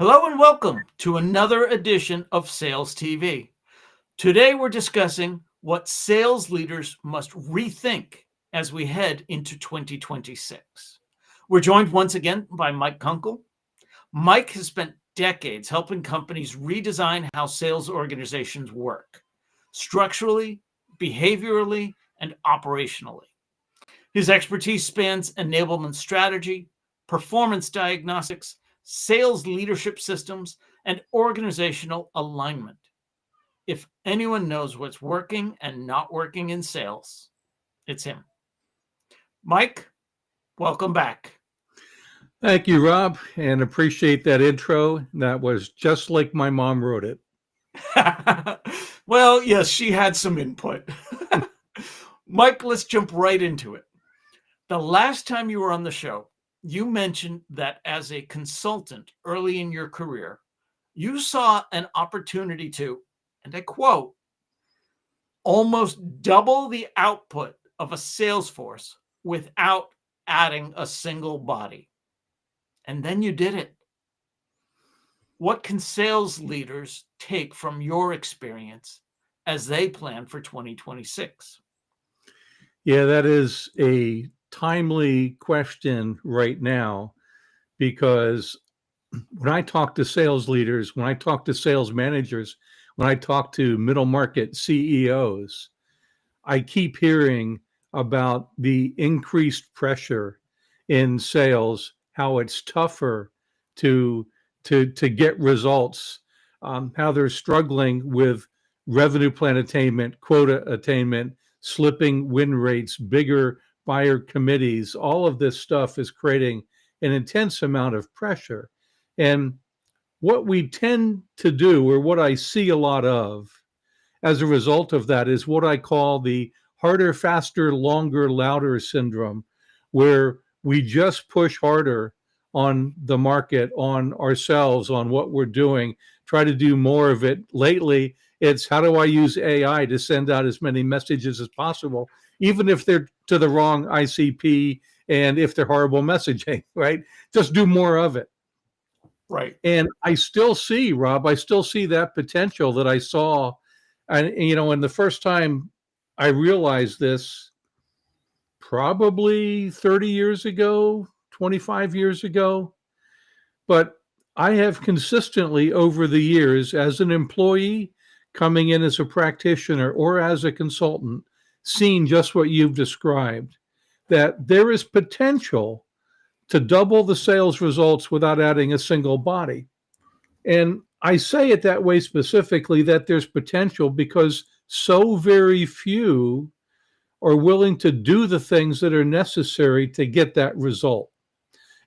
Hello and welcome to another edition of Sales TV. Today we're discussing what sales leaders must rethink as we head into 2026. We're joined once again by Mike Kunkle. Mike has spent decades helping companies redesign how sales organizations work, structurally, behaviorally, and operationally. His expertise spans enablement strategy, performance diagnostics, sales leadership systems, and organizational alignment. If anyone knows what's working and not working in sales, it's him. Mike, welcome back. Thank you, Rob, and appreciate that intro. That was just like my mom wrote it. Well, yes, she had some input. Mike, let's jump right into it. The last time you were on the show, you mentioned that as a consultant early in your career, you saw an opportunity to, and I quote, almost double the output of a sales force without adding a single body. And then you did it. What can sales leaders take from your experience as they plan for 2026? Yeah, that is a timely question right now because when I talk to sales leaders, when I talk to sales managers, when I talk to middle market CEOs, I keep hearing about the increased pressure in sales, how it's tougher to get results, how they're struggling with revenue plan attainment, quota attainment, slipping win rates, bigger buyer committees. All of this stuff is creating an intense amount of pressure. And what we tend to do, or what I see a lot of as a result of that, is what I call the harder, faster, longer, louder syndrome, where we just push harder on the market, on ourselves, on what we're doing, try to do more of it. Lately, it's how do I use AI to send out as many messages as possible, even if they're to the wrong ICP and if they're horrible messaging, right? Just do more of it. Right. And I still see, Rob, I still see that potential that I saw. And the first time I realized this, probably 30 years ago, 25 years ago. But I have consistently over the years, as an employee coming in as a practitioner or as a consultant, seen just what you've described, that there is potential to double the sales results without adding a single body. And I say it that way specifically, that there's potential because so very few are willing to do the things that are necessary to get that result.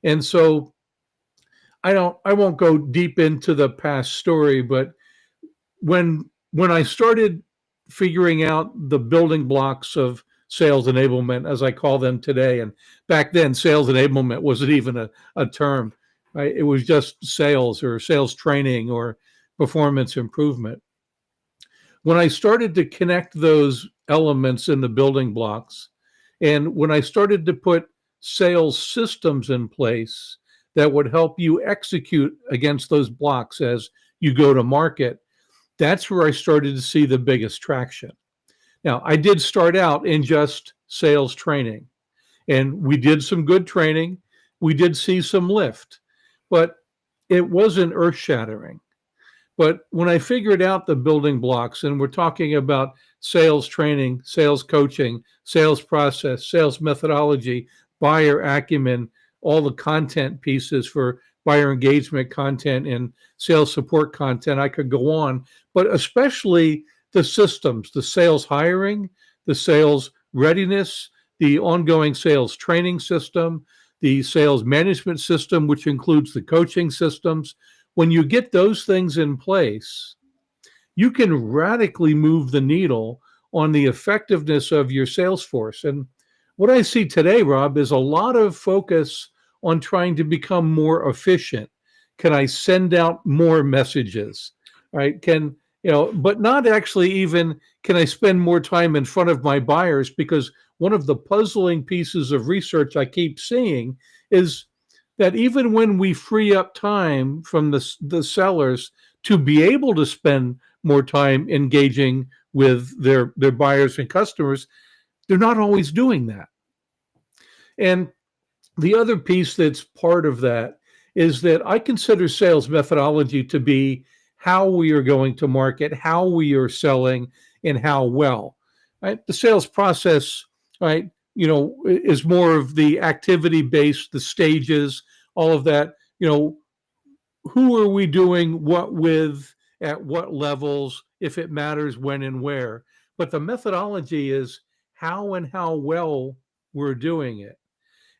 And so I won't go deep into the past story, but when I started figuring out the building blocks of sales enablement, as I call them today, and back then sales enablement wasn't even a term, right? It was just sales or sales training or performance improvement. When I started to connect those elements in the building blocks, and when I started to put sales systems in place that would help you execute against those blocks as you go to market, that's where I started to see the biggest traction. Now, I did start out in just sales training, and we did some good training. We did see some lift, but it wasn't earth shattering. But when I figured out the building blocks, and we're talking about sales training, sales coaching, sales process, sales methodology, buyer acumen, all the content pieces for buyer engagement content and sales support content, I could go on, but especially the systems, the sales hiring, the sales readiness, the ongoing sales training system, the sales management system, which includes the coaching systems. When you get those things in place, you can radically move the needle on the effectiveness of your sales force. And what I see today, Rob, is a lot of focus on trying to become more efficient. Can I send out more messages, right? But not actually even, can I spend more time in front of my buyers? Because one of the puzzling pieces of research I keep seeing is that even when we free up time from the sellers to be able to spend more time engaging with their buyers and customers, they're not always doing that. And the other piece that's part of that is that I consider sales methodology to be how we are going to market, how we are selling, and how well. Right? The sales process, right, is more of the activity based, the stages, all of that. Who are we doing what with, at what levels, if it matters, when and where. But the methodology is how and how well we're doing it.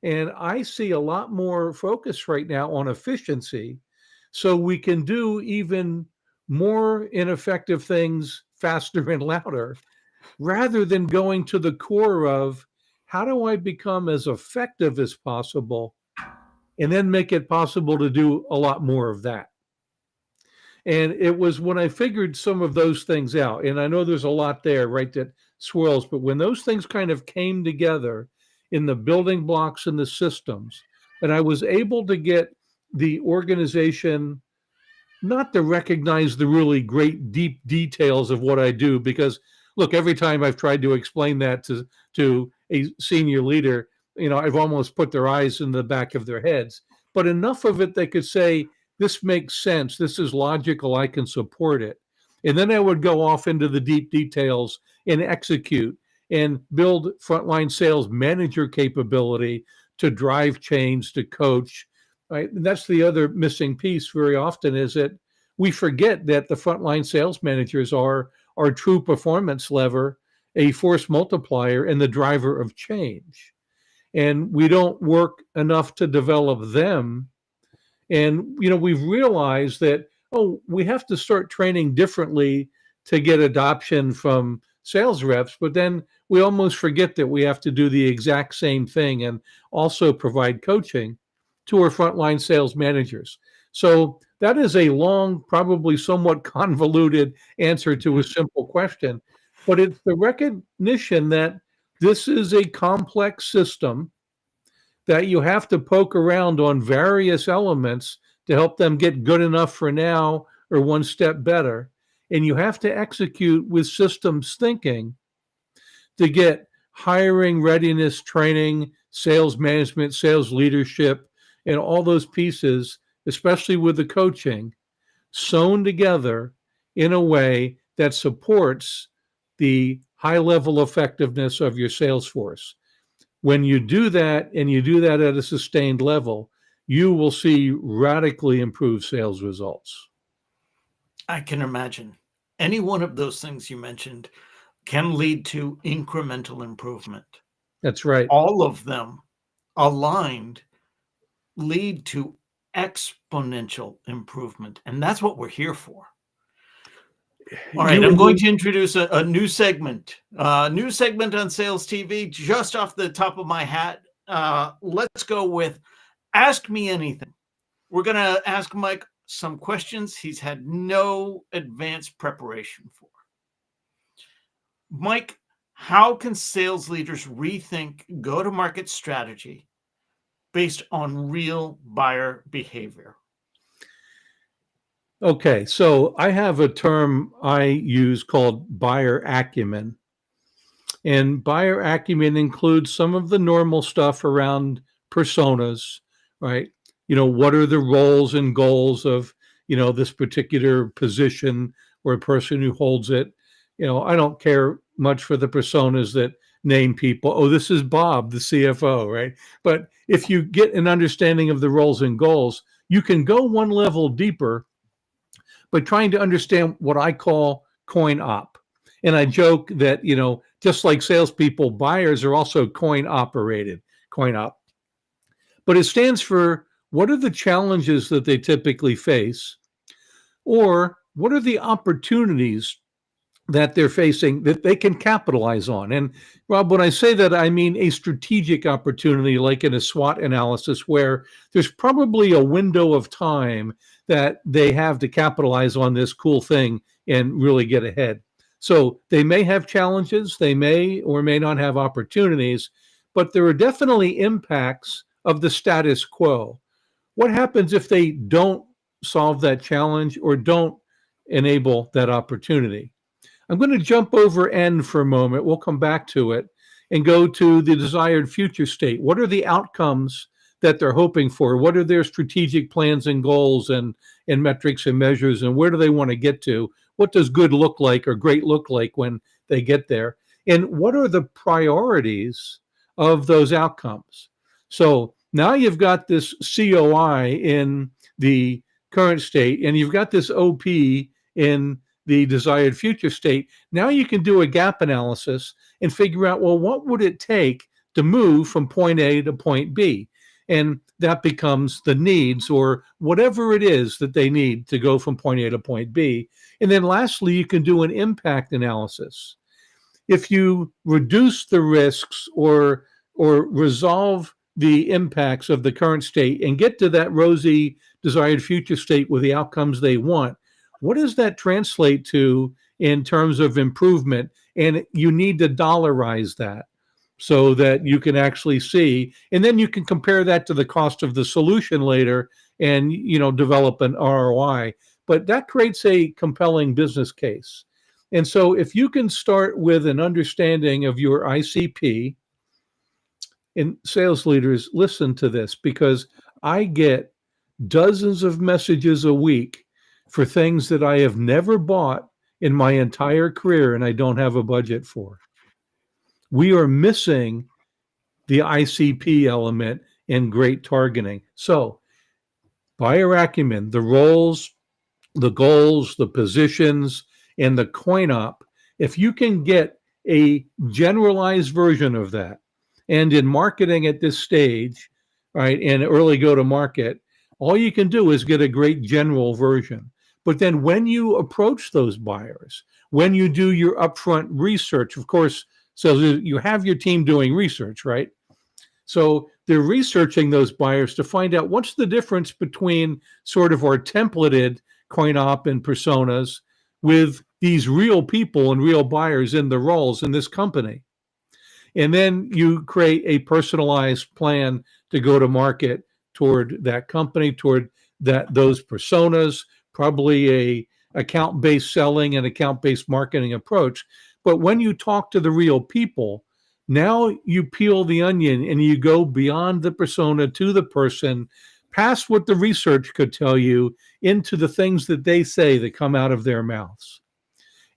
And I see a lot more focus right now on efficiency so we can do even more ineffective things faster and louder rather than going to the core of how do I become as effective as possible and then make it possible to do a lot more of that. And it was when I figured some of those things out, and I know there's a lot there, right, that swirls, but when those things kind of came together in the building blocks and the systems, and I was able to get the organization not to recognize the really great deep details of what I do, because look, every time I've tried to explain that to a senior leader, I've almost put their eyes in the back of their heads, but enough of it they could say, this makes sense, this is logical, I can support it. And then I would go off into the deep details and execute and build frontline sales manager capability to drive change, to coach. Right? And that's the other missing piece very often, is that we forget that the frontline sales managers are our true performance lever, a force multiplier, and the driver of change. And we don't work enough to develop them. And, we've realized that, we have to start training differently to get adoption from sales reps, but then we almost forget that we have to do the exact same thing and also provide coaching to our frontline sales managers. So that is a long, probably somewhat convoluted answer to a simple question, but it's the recognition that this is a complex system that you have to poke around on various elements to help them get good enough for now or one step better. And you have to execute with systems thinking to get hiring, readiness, training, sales management, sales leadership, and all those pieces, especially with the coaching, sewn together in a way that supports the high level effectiveness of your sales force. When you do that, and you do that at a sustained level, you will see radically improved sales results. I can imagine. Any one of those things you mentioned can lead to incremental improvement. That's right. All of them aligned lead to exponential improvement. And that's what we're here for. All right, I'm going to introduce a new segment on SalesTV, just off the top of my hat. Let's go with Ask Me Anything. We're going to ask Mike some questions he's had no advanced preparation for. Mike, how can sales leaders rethink go-to-market strategy based on real buyer behavior? Okay, so I have a term I use called buyer acumen. And buyer acumen includes some of the normal stuff around personas, right? What are the roles and goals of, this particular position or a person who holds it? I don't care much for the personas that name people. Oh, this is Bob, the CFO, right? But if you get an understanding of the roles and goals, you can go one level deeper by trying to understand what I call coin op. And I joke that, just like salespeople, buyers are also coin operated, coin op. But it stands for what are the challenges that they typically face, or what are the opportunities that they're facing that they can capitalize on. And Rob, when I say that, I mean a strategic opportunity, like in a SWOT analysis, where there's probably a window of time that they have to capitalize on this cool thing and really get ahead. So they may have challenges, they may or may not have opportunities, but there are definitely impacts of the status quo. What happens if they don't solve that challenge or don't enable that opportunity? I'm going to jump over N for a moment. We'll come back to it and go to the desired future state. What are the outcomes that they're hoping for? What are their strategic plans and goals and metrics and measures, and where do they want to get to? What does good look like or great look like when they get there? And what are the priorities of those outcomes? So now you've got this COI in the current state, and you've got this OP in the desired future state. Now you can do a gap analysis and figure out, well, what would it take to move from point A to point B? And that becomes the needs or whatever it is that they need to go from point A to point B. And then lastly, you can do an impact analysis. If you reduce the risks or resolve the impacts of the current state and get to that rosy desired future state with the outcomes they want, what does that translate to in terms of improvement? And you need to dollarize that so that you can actually see, and then you can compare that to the cost of the solution later and, develop an ROI. But that creates a compelling business case. And so if you can start with an understanding of your ICP, and sales leaders, listen to this, because I get dozens of messages a week for things that I have never bought in my entire career and I don't have a budget for. We are missing the ICP element in great targeting. So, buyer acumen, the roles, the goals, the positions, and the coin op, if you can get a generalized version of that, and in marketing at this stage, right, and early go to market, all you can do is get a great general version. But then when you approach those buyers, when you do your upfront research, of course, so you have your team doing research, right? So they're researching those buyers to find out what's the difference between sort of our templated coin op and personas with these real people and real buyers in the roles in this company. And then you create a personalized plan to go to market toward that company, toward those personas, probably a account-based selling and account-based marketing approach. But when you talk to the real people, now you peel the onion and you go beyond the persona to the person, past what the research could tell you, into the things that they say that come out of their mouths.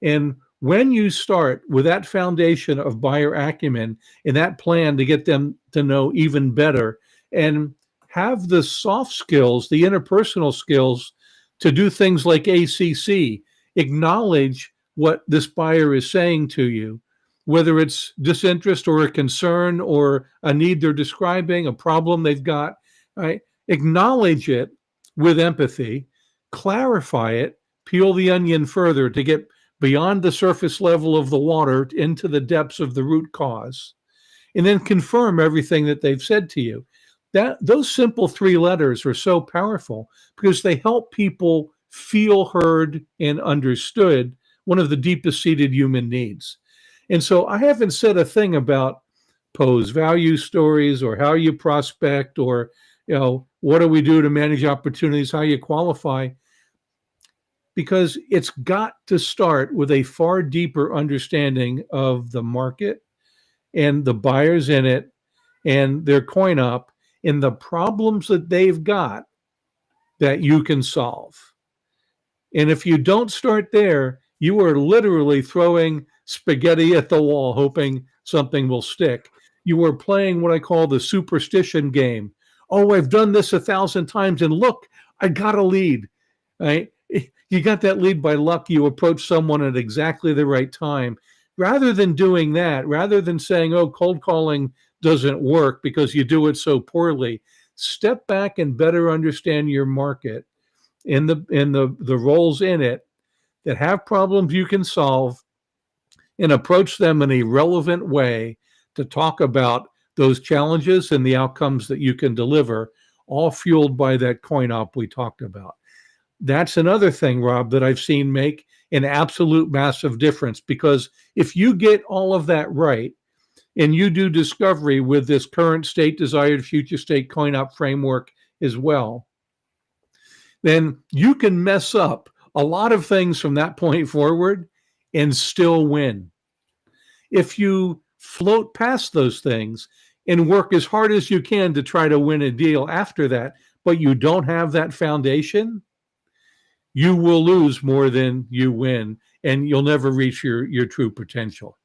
And when you start with that foundation of buyer acumen and that plan to get them to know even better and have the soft skills, the interpersonal skills to do things like ACC, acknowledge what this buyer is saying to you, whether it's disinterest or a concern or a need they're describing, a problem they've got, right? Acknowledge it with empathy, clarify it, peel the onion further to get beyond the surface level of the water into the depths of the root cause, and then confirm everything that they've said to you. Those simple 3 letters are so powerful because they help people feel heard and understood, one of the deepest seated human needs. And so I haven't said a thing about pose value stories or how you prospect or, what do we do to manage opportunities, how you qualify, because it's got to start with a far deeper understanding of the market and the buyers in it and their coin op and the problems that they've got that you can solve. And if you don't start there, you are literally throwing spaghetti at the wall, hoping something will stick. You are playing what I call the superstition game. Oh, I've done this 1,000 times, and look, I got a lead. Right? You got that lead by luck. You approach someone at exactly the right time. Rather than doing that, rather than saying, oh, cold calling doesn't work because you do it so poorly, step back and better understand your market and the roles in it that have problems you can solve, and approach them in a relevant way to talk about those challenges and the outcomes that you can deliver, all fueled by that coin op we talked about. That's another thing, Rob, that I've seen make an absolute massive difference, because if you get all of that right and you do discovery with this current state, desired future state coin op framework as well, then you can mess up a lot of things from that point forward and still win. If you float past those things and work as hard as you can to try to win a deal after that, but you don't have that foundation, you will lose more than you win, and you'll never reach your true potential.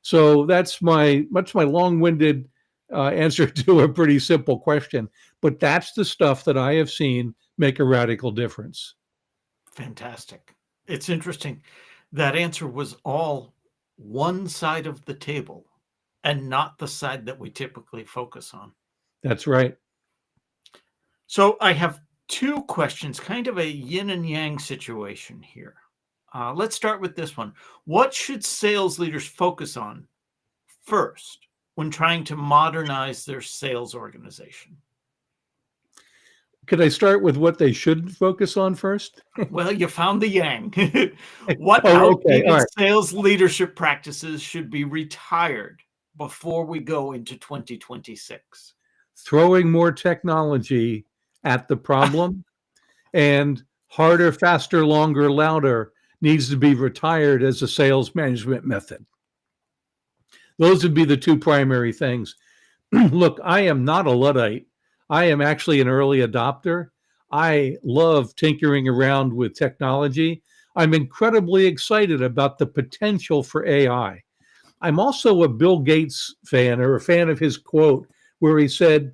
So that's my long-winded answer to a pretty simple question. But that's the stuff that I have seen make a radical difference. Fantastic. It's interesting. That answer was all one side of the table and not the side that we typically focus on. That's right. So I have two questions, kind of a yin and yang situation here. Let's start with this one. What should sales leaders focus on first when trying to modernize their sales organization? Could I start with what they should focus on first? Well, you found the yang. What okay. outdated sales leadership practices should be retired before we go into 2026? Throwing more technology at the problem and harder, faster, longer, louder needs to be retired as a sales management method. Those would be the two primary things. Look, I am not a Luddite. I am actually an early adopter. I love tinkering around with technology. I'm incredibly excited about the potential for AI. I'm also a Bill Gates fan, or a fan of his quote, where he said,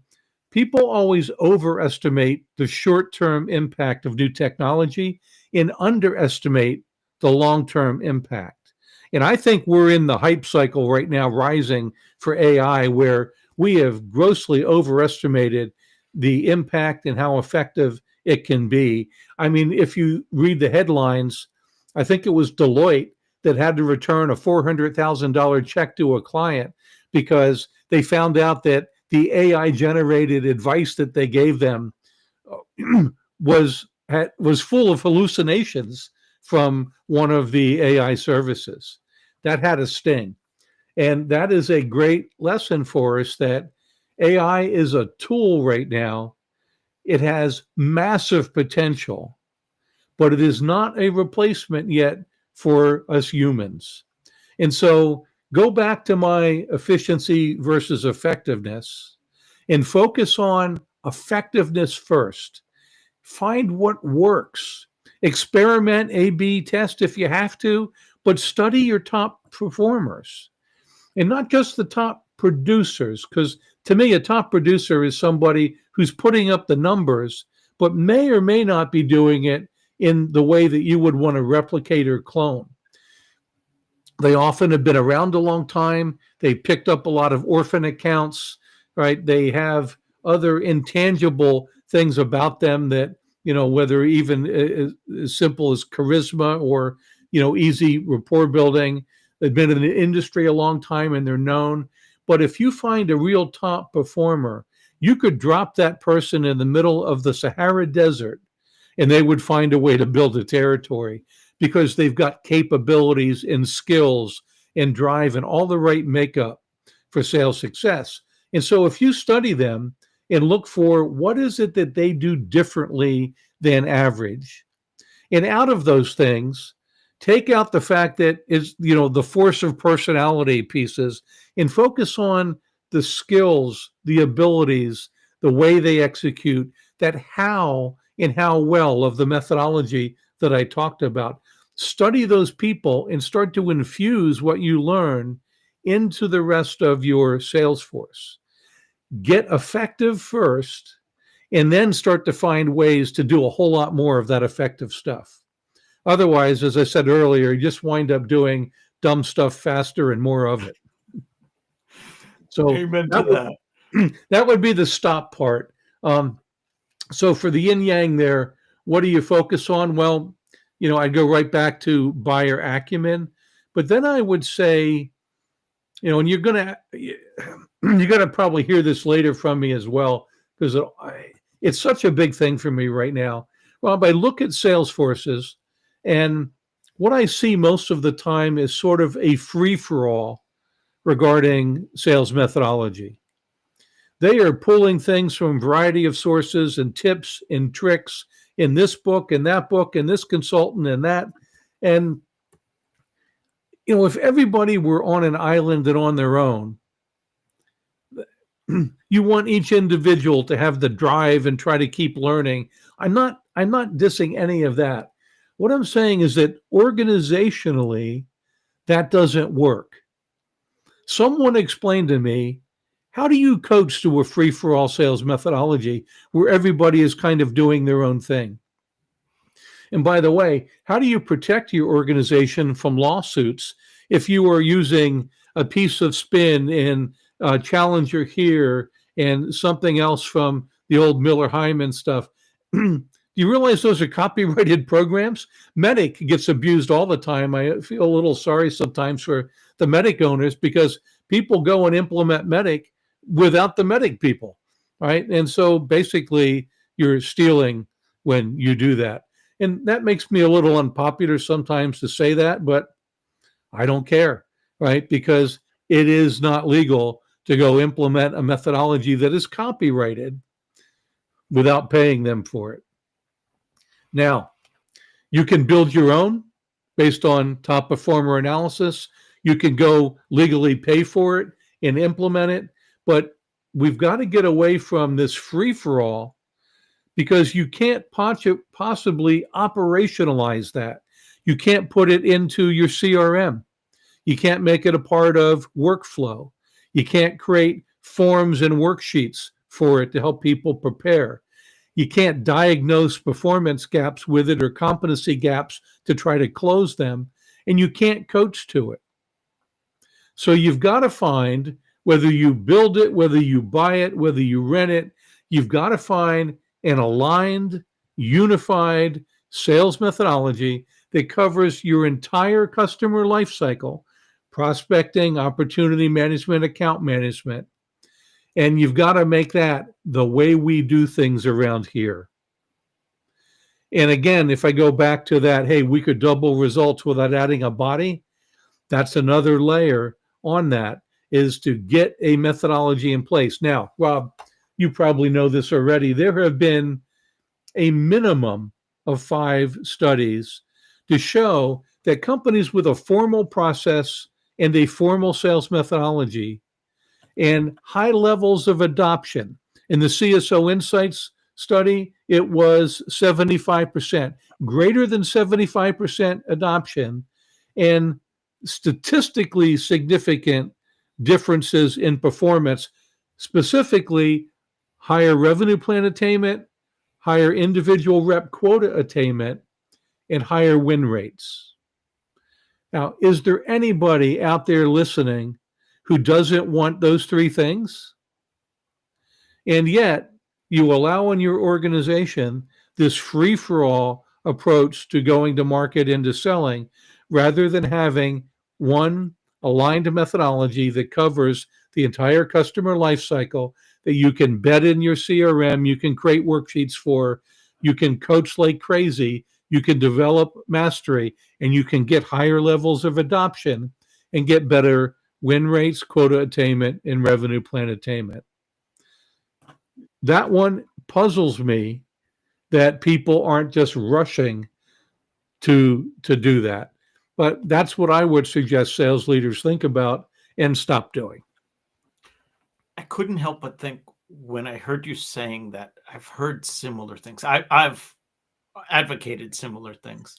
people always overestimate the short-term impact of new technology and underestimate the long-term impact. And I think we're in the hype cycle right now, rising for AI, where we have grossly overestimated the impact and how effective it can be. I mean, if you read the headlines, I think it was Deloitte that had to return a $400,000 check to a client because they found out that the AI generated advice that they gave them was full of hallucinations from one of the AI services. That had a sting. And that is a great lesson for us, that AI is a tool right now. It has massive potential, but it is not a replacement yet for us humans. And so go back to my efficiency versus effectiveness and focus on effectiveness first. Find what works. Experiment, A/B test if you have to, but study your top performers. And not just the top producers, because to me, a top producer is somebody who's putting up the numbers, but may or may not be doing it in the way that you would want to replicate or clone. They often have been around a long time. They picked up a lot of orphan accounts, right? They have other intangible things about them that, whether even as simple as charisma or, easy rapport building. They've been in the industry a long time and they're known. But if you find a real top performer, you could drop that person in the middle of the Sahara Desert and they would find a way to build a territory, because they've got capabilities and skills and drive and all the right makeup for sales success. And so if you study them and look for what is it that they do differently than average, and out of those things, take out the fact that is, the force of personality pieces and focus on the skills, the abilities, the way they execute, that how and how well of the methodology that I talked about. Study those people and start to infuse what you learn into the rest of your sales force. Get effective first, and then start to find ways to do a whole lot more of that effective stuff. Otherwise, as I said earlier, you just wind up doing dumb stuff faster and more of it. So Amen to that. That would be the stop part. So for the yin yang there, what do you focus on? Well, I'd go right back to buyer acumen, but then I would say, and you're gonna probably hear this later from me as well, because it's such a big thing for me right now. Well, I look at sales forces, and what I see most of the time is sort of a free-for-all regarding sales methodology. They are pulling things from a variety of sources and tips and tricks in this book and that book and this consultant and that. And, if everybody were on an island and on their own, you want each individual to have the drive and try to keep learning. I'm not dissing any of that. What I'm saying is that organizationally, that doesn't work. Someone explained to me, how do you coach to a free-for-all sales methodology where everybody is kind of doing their own thing? And by the way, how do you protect your organization from lawsuits if you are using a piece of spin in Challenger here and something else from the old Miller Hyman stuff? Do you realize those are copyrighted programs? Medic gets abused all the time. I feel a little sorry sometimes for the Medic owners because people go and implement Medic without the Medic people, right? And so basically you're stealing when you do that. And that makes me a little unpopular sometimes to say that, but I don't care, right? Because it is not legal to go implement a methodology that is copyrighted without paying them for it. Now, you can build your own based on top performer analysis. You can go legally pay for it and implement it, but we've got to get away from this free-for-all because you can't possibly operationalize that. You can't put it into your CRM. You can't make it a part of workflow. You can't create forms and worksheets for it to help people prepare. You can't diagnose performance gaps with it or competency gaps to try to close them, and you can't coach to it. So you've got to find, whether you build it, whether you buy it, whether you rent it, you've got to find an aligned, unified sales methodology that covers your entire customer life cycle, prospecting, opportunity management, account management. And you've got to make that the way we do things around here. And again, if I go back to that, hey, we could double results without adding a body, that's another layer on that, is to get a methodology in place. Now, Rob, you probably know this already. There have been a minimum of 5 studies to show that companies with a formal process and a formal sales methodology and high levels of adoption. In the CSO Insights study, it was 75%, greater than 75% adoption, and statistically significant differences in performance, specifically higher revenue plan attainment, higher individual rep quota attainment, and higher win rates. Now, is there anybody out there listening who doesn't want those 3 things? And yet, you allow in your organization this free-for-all approach to going to market and to selling, rather than having one aligned methodology that covers the entire customer life cycle that you can bed in your CRM, you can create worksheets for, you can coach like crazy, you can develop mastery, and you can get higher levels of adoption and get better win rates, quota attainment, and revenue plan attainment. That one puzzles me, that people aren't just rushing to do that. But that's what I would suggest sales leaders think about and stop doing. I couldn't help but think, when I heard you saying that, I've heard similar things. I've advocated similar things.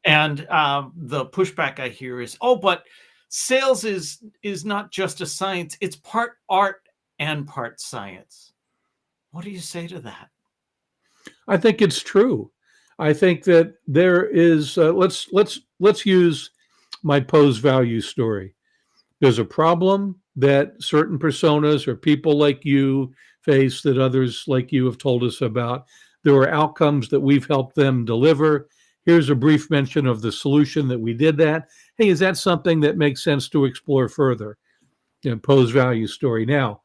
And the pushback I hear is, oh, but sales is not just a science. It's part art and part science. What do you say to that? I think it's true. I think that there is, let's use my pose value story. There's a problem that certain personas or people like you face that others like you have told us about. There are outcomes that we've helped them deliver. Here's a brief mention of the solution that we did that. Hey, is that something that makes sense to explore further? Pose value story. Now,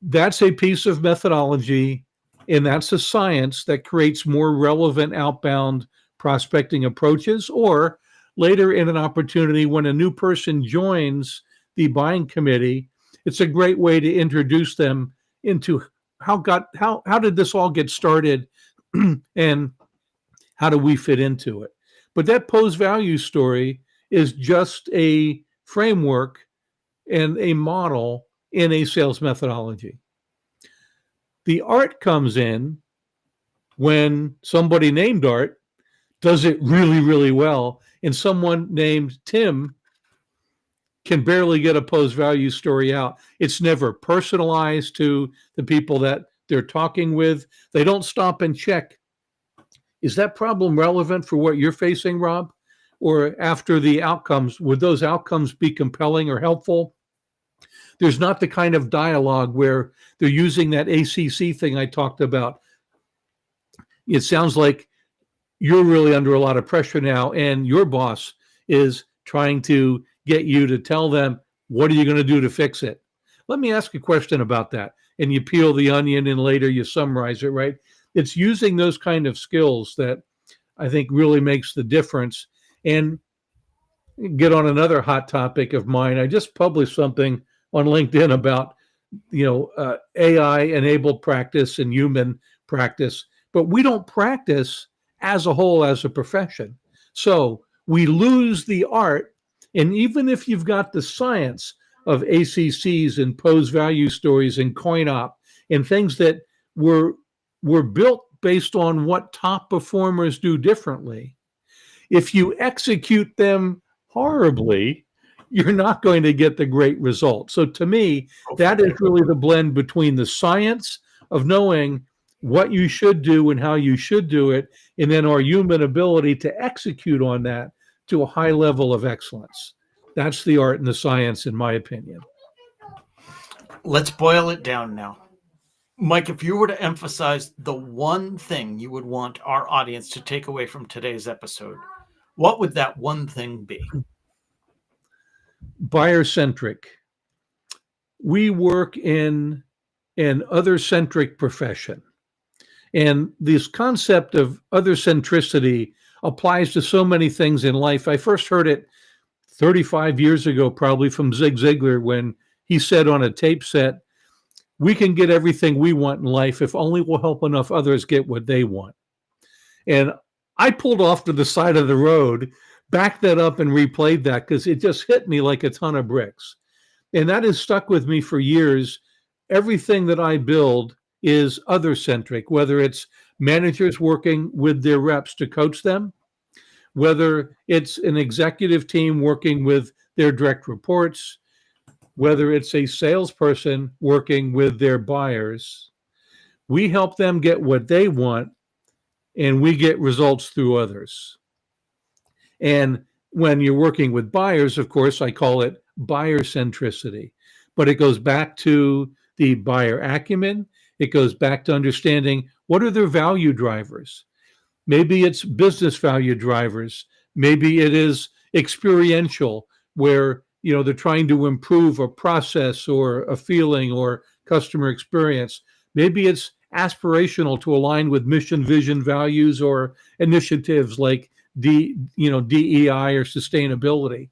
that's a piece of methodology, and that's a science that creates more relevant outbound prospecting approaches, or later in an opportunity when a new person joins the buying committee it's a great way to introduce them into how did this all get started and how do we fit into it. But that pose value story is just a framework and a model in a sales methodology. The art comes in when somebody named Art does it really, really well, and someone named Tim can barely get a pose value story out. It's never personalized to the people that they're talking with. They don't stop and check, is that problem relevant for what you're facing, Rob? Or after the outcomes, would those outcomes be compelling or helpful? There's not the kind of dialogue where they're using that ACC thing I talked about. It sounds like you're really under a lot of pressure now, and your boss is trying to get you to tell them, what are you going to do to fix it? Let me ask a question about that. And you peel the onion and later you summarize it, right? It's using those kind of skills that I think really makes the difference. And get on another hot topic of mine. I just published something on LinkedIn about, AI enabled practice and human practice, but we don't practice as a whole as a profession. So we lose the art. And even if you've got the science of ACCs and pose value stories and coin op and things that were built based on what top performers do differently, if you execute them horribly, you're not going to get the great result. So to me, that is really the blend between the science of knowing what you should do and how you should do it, and then our human ability to execute on that to a high level of excellence. That's the art and the science, in my opinion. Let's boil it down now. Mike, if you were to emphasize the one thing you would want our audience to take away from today's episode, what would that one thing be? Buyer-centric. We work in an other-centric profession. And this concept of other-centricity applies to so many things in life. I first heard it 35 years ago, probably from Zig Ziglar, when he said on a tape set, we can get everything we want in life if only we'll help enough others get what they want. And I pulled off to the side of the road, backed that up and replayed that because it just hit me like a ton of bricks. And that has stuck with me for years. Everything that I build is other-centric, whether it's managers working with their reps to coach them, whether it's an executive team working with their direct reports, whether it's a salesperson working with their buyers. We help them get what they want, and we get results through others. And when you're working with buyers, of course, I call it buyer centricity. But it goes back to the buyer acumen. It goes back to understanding what are their value drivers. Maybe it's business value drivers. Maybe it is experiential, where they're trying to improve a process or a feeling or customer experience. Maybe it's aspirational to align with mission, vision, values, or initiatives like DEI or sustainability.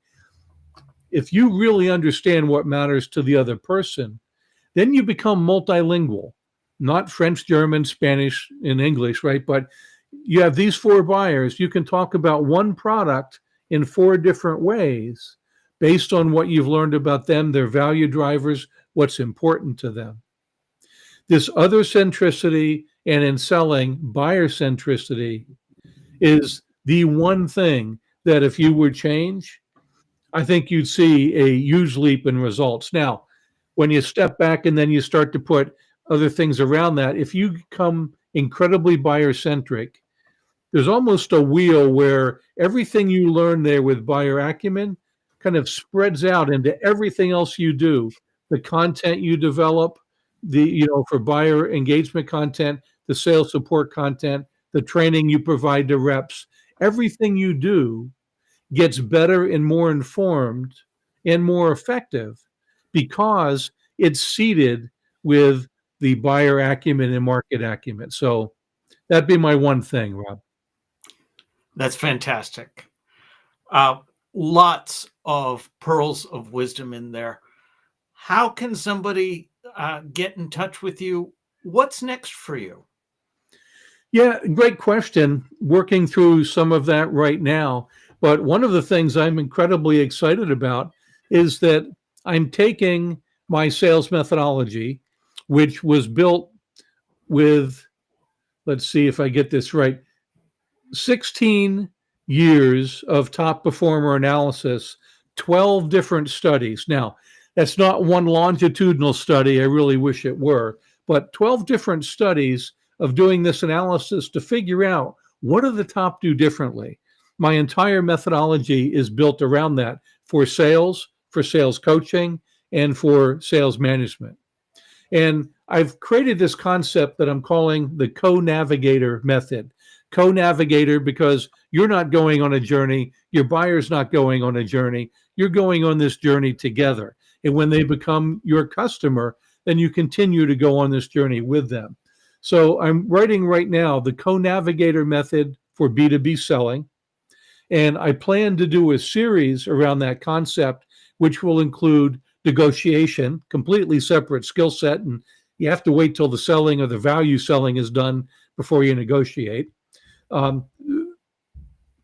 If you really understand what matters to the other person, then you become multilingual, not French, German, Spanish, and English, right? But you have these four buyers. You can talk about one product in four different ways based on what you've learned about them, their value drivers, what's important to them. This other centricity, and in selling, buyer centricity, is the one thing that if you would change, I think you'd see a huge leap in results. Now, when you step back and then you start to put other things around that, if you become incredibly buyer-centric, there's almost a wheel where everything you learn there with buyer acumen kind of spreads out into everything else you do. The content you develop, for buyer engagement content, the sales support content, the training you provide to reps, everything you do gets better and more informed and more effective because it's seeded with the buyer acumen and market acumen. So that'd be my one thing, Rob. That's fantastic. Lots of pearls of wisdom in there. How can somebody get in touch with you? What's next for you? Yeah, great question. Working through some of that right now. But one of the things I'm incredibly excited about is that I'm taking my sales methodology, which was built with, let's see if I get this right, 16 years of top performer analysis, 12 different studies. Now, that's not one longitudinal study. I really wish it were, but 12 different studies of doing this analysis to figure out what do the top do differently. My entire methodology is built around that for sales coaching, and for sales management. And I've created this concept that I'm calling the co-navigator method. Co-navigator because you're not going on a journey, your buyer's not going on a journey, you're going on this journey together. And when they become your customer, then you continue to go on this journey with them. So I'm writing right now the co-navigator method for B2B selling. And I plan to do a series around that concept, which will include negotiation, completely separate skill set. And you have to wait till the selling or the value selling is done before you negotiate. Um,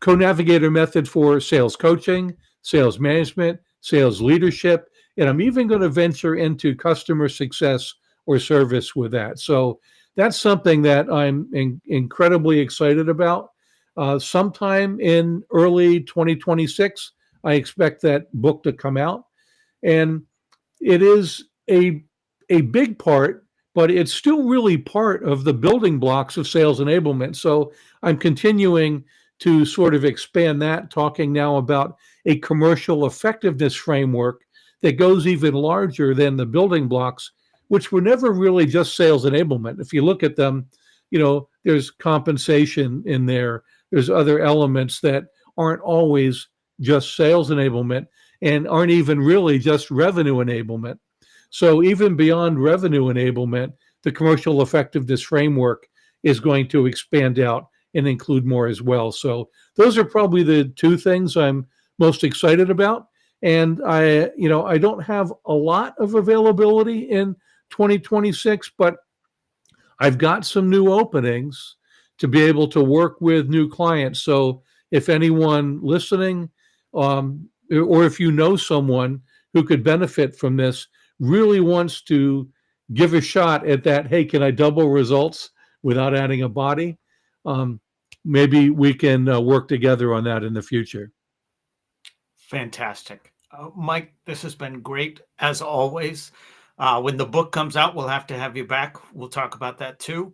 Co-navigator method for sales coaching, sales management, sales leadership. And I'm even going to venture into customer success or service with that. So that's something that I'm incredibly excited about. Sometime in early 2026, I expect that book to come out. And it is a big part, but it's still really part of the building blocks of sales enablement. So I'm continuing to sort of expand that, talking now about a commercial effectiveness framework that goes even larger than the building blocks, which were never really just sales enablement. If you look at them, there's compensation in there. There's other elements that aren't always just sales enablement and aren't even really just revenue enablement. So even beyond revenue enablement, the commercial effectiveness framework is going to expand out and include more as well. So those are probably the two things I'm most excited about. And I don't have a lot of availability in 2026, but I've got some new openings to be able to work with new clients. So if anyone listening, or if you know someone who could benefit from this, really wants to give a shot at that, hey, can I double results without adding a body? Maybe we can work together on that in the future. Fantastic. Mike, this has been great as always. When the book comes out, we'll have to have you back. We'll talk about that too.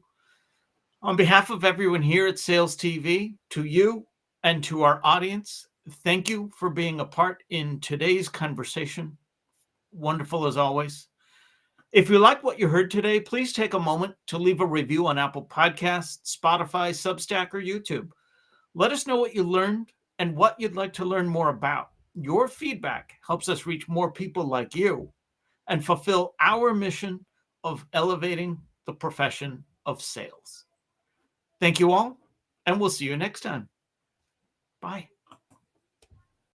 On behalf of everyone here at Sales TV, to you and to our audience, thank you for being a part in today's conversation. Wonderful as always. If you like what you heard today, please take a moment to leave a review on Apple Podcasts, Spotify, Substack, or YouTube. Let us know what you learned and what you'd like to learn more about. Your feedback helps us reach more people like you and fulfill our mission of elevating the profession of sales. Thank you all, and we'll see you next time. Bye.